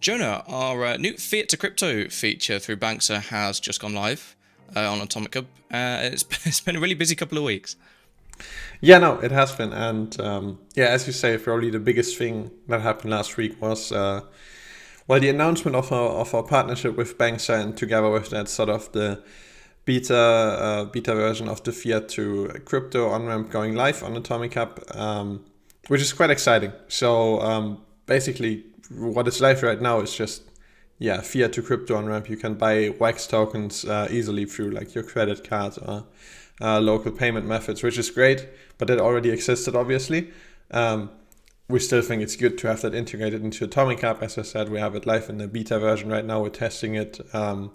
Jonah, our new Fiat-to-crypto feature through Banxa has just gone live on AtomicHub. It's been a really busy couple of weeks. Yeah, no, it has been, and yeah, as you say, probably the biggest thing that happened last week was the announcement of our partnership with Banxa, and together with that, sort of the beta version of the Fiat to crypto on ramp going live on AtomicHub, which is quite exciting. So basically, what is live right now is just Fiat to crypto on ramp. You can buy wax tokens easily through like your credit card or local payment methods, which is great, but that already existed, obviously. We still think it's good to have that integrated into AtomicHub. As I said, we have it live in the beta version right now. We're testing it, and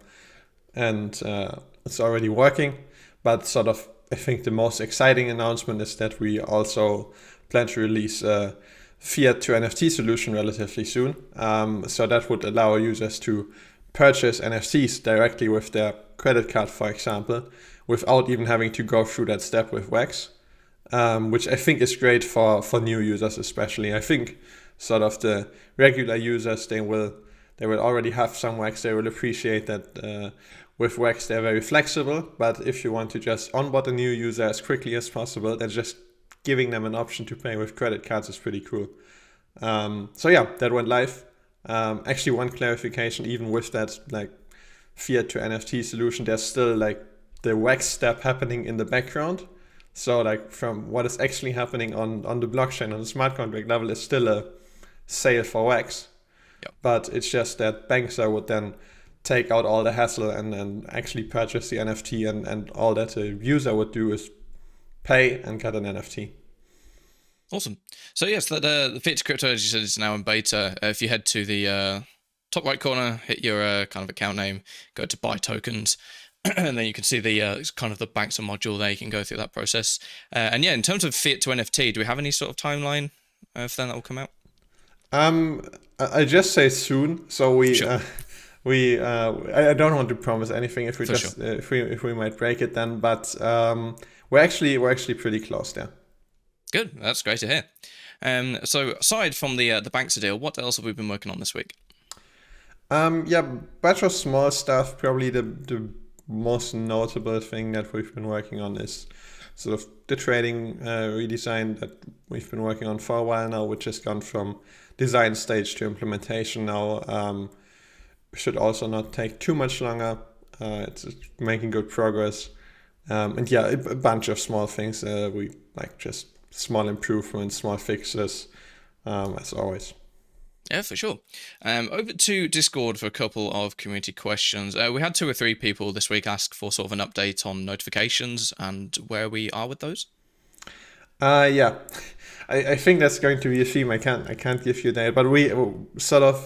it's already working. But sort of, I think the most exciting announcement is that we also plan to release a Fiat-to-NFT solution relatively soon. So that would allow users to purchase NFTs directly with their credit card, for example, without even having to go through that step with Wax, which I think is great for new users especially. I think sort of the regular users, they will already have some Wax. They will appreciate that with Wax they're very flexible, but if you want to just onboard a new user as quickly as possible, then just giving them an option to pay with credit cards is pretty cool. So yeah, that went live. Actually, one clarification, even with that like Fiat to NFT solution, there's still like the Wax step happening in the background. So like from what is actually happening on the blockchain, on the smart contract level, is still a sale for Wax. Yep. But it's just that Banxa would then take out all the hassle and actually purchase the NFT, and all that a user would do is pay and get an NFT. Awesome. So yes, the Fiat-to-crypto, as you said, is now in beta. If you head to the top right corner, hit your kind of account name, go to buy tokens, and then you can see the kind of the Banxa module there. You can go through that process. And yeah, in terms of Fiat to NFT, do we have any sort of timeline for then that will come out? I just say soon. So Sure. I don't want to promise anything if we For just sure. if we might break it then, but we're actually pretty close there. Good. That's great to hear. So aside from the Banxa deal, what else have we been working on this week? Yeah, bunch of small stuff. Probably the most notable thing that we've been working on is sort of the trading redesign that we've been working on for a while now, which has gone from design stage to implementation now. Should also not take too much longer. It's making good progress. And yeah, a bunch of small things. We like just small improvements, small fixes, as always. Yeah, for sure. Over to Discord for a couple of community questions. We had 2 or 3 people this week ask for sort of an update on notifications and where we are with those. Yeah, I think that's going to be a theme. I can't give you that, but we sort of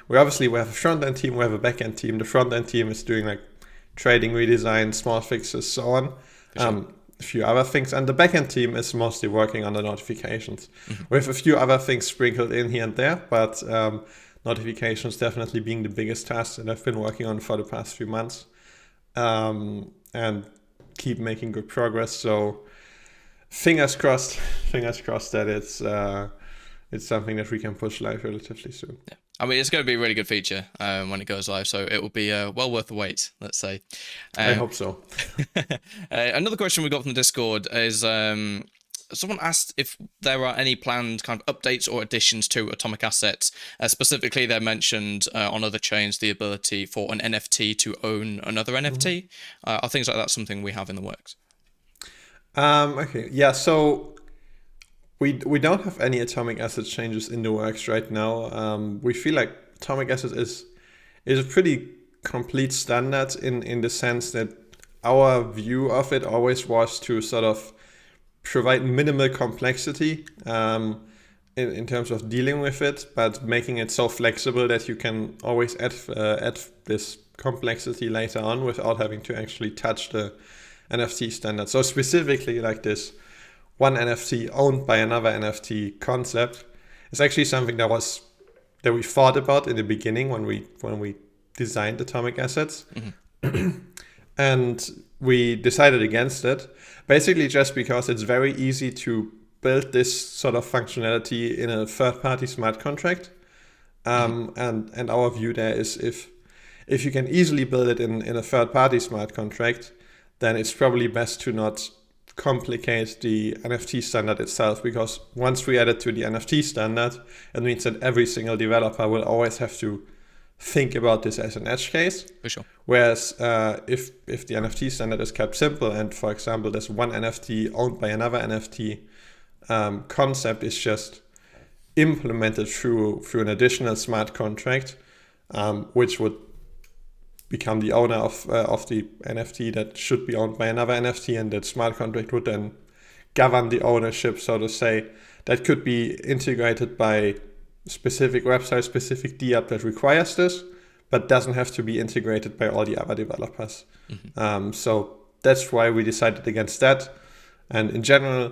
we have a front end team, we have a back end team. The front end team is doing like trading redesign, small fixes, so on. Sure. A few other things, and the back end team is mostly working on the notifications. Mm-hmm. We have a few other things sprinkled in here and there, but notifications definitely being the biggest task that I've been working on for the past few months, and keep making good progress. So fingers crossed that it's something that we can push live relatively soon. Yeah. I mean, it's going to be a really good feature when it goes live, so it will be well worth the wait, let's say. I hope so. Another question we got from the Discord is someone asked if there are any planned kind of updates or additions to AtomicAssets. Specifically, they mentioned on other chains the ability for an NFT to own another NFT. Are things like that something we have in the works? Okay, yeah, so we don't have any AtomicAssets changes in the works right now. We feel like AtomicAssets is a pretty complete standard in the sense that our view of it always was to sort of provide minimal complexity in terms of dealing with it, but making it so flexible that you can always add this complexity later on without having to actually touch the NFT standard. So specifically like this one NFT owned by another NFT concept is actually something that we thought about in the beginning when we designed AtomicAssets. Mm-hmm. And we decided against it, basically just because it's very easy to build this sort of functionality in a third-party smart contract. And our view there is if you can easily build it in a third party smart contract, then it's probably best to not complicate the NFT standard itself, because once we add it to the NFT standard, it means that every single developer will always have to think about this as an edge case. For sure. Whereas if the NFT standard is kept simple, and for example, there's one NFT owned by another NFT, concept is just implemented through an additional smart contract, which would become the owner of the NFT that should be owned by another NFT, and that smart contract would then govern the ownership, so to say. That could be integrated by specific website, specific DApp that requires this, but doesn't have to be integrated by all the other developers. So that's why we decided against that. And in general,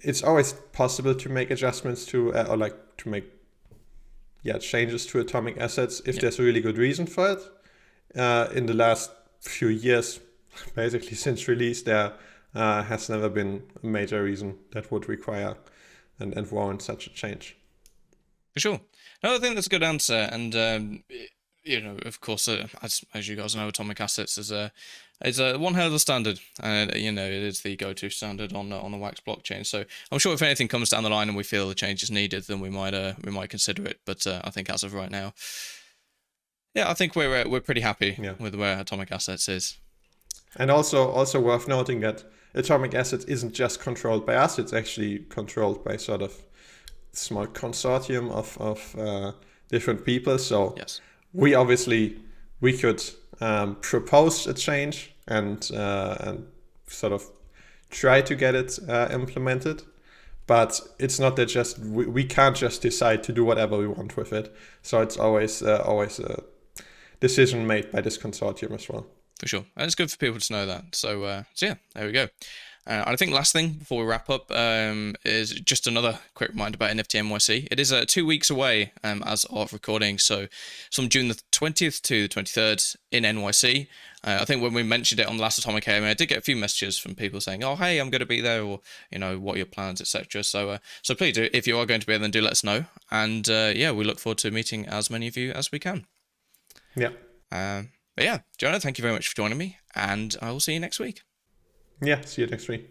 it's always possible to make adjustments to changes to AtomicAssets if there's a really good reason for it. In the last few years, basically since release, there has never been a major reason that would require and warrant such a change. For sure. No, I think that's a good answer. And, of course, as you guys know, AtomicAssets is a one hell of a standard. It is the go-to standard on the Wax blockchain. So I'm sure if anything comes down the line and we feel the change is needed, then we might consider it. But I think as of right now, yeah, I think we're pretty happy with where AtomicAssets is. And also worth noting that AtomicAssets isn't just controlled by us; it's actually controlled by sort of small consortium of different people. So yes, we could propose a change and sort of try to get it implemented. But it's not that just we can't just decide to do whatever we want with it. So it's always a decision made by this consortium as well. For sure. And it's good for people to know that. So yeah, there we go. I think last thing before we wrap up is just another quick reminder about NFT.NYC. It is 2 weeks away as of recording, so it's from June the 20th to the 23rd in NYC. I think when we mentioned it on the last Atomic AMA, I did get a few messages from people saying, "Oh, hey, I'm going to be there," or what are your plans, etc. So please, if you are going to be there, then do let us know. And we look forward to meeting as many of you as we can. Yeah. But yeah, Jonah, thank you very much for joining me, and I will see you next week. Yeah, see you next week.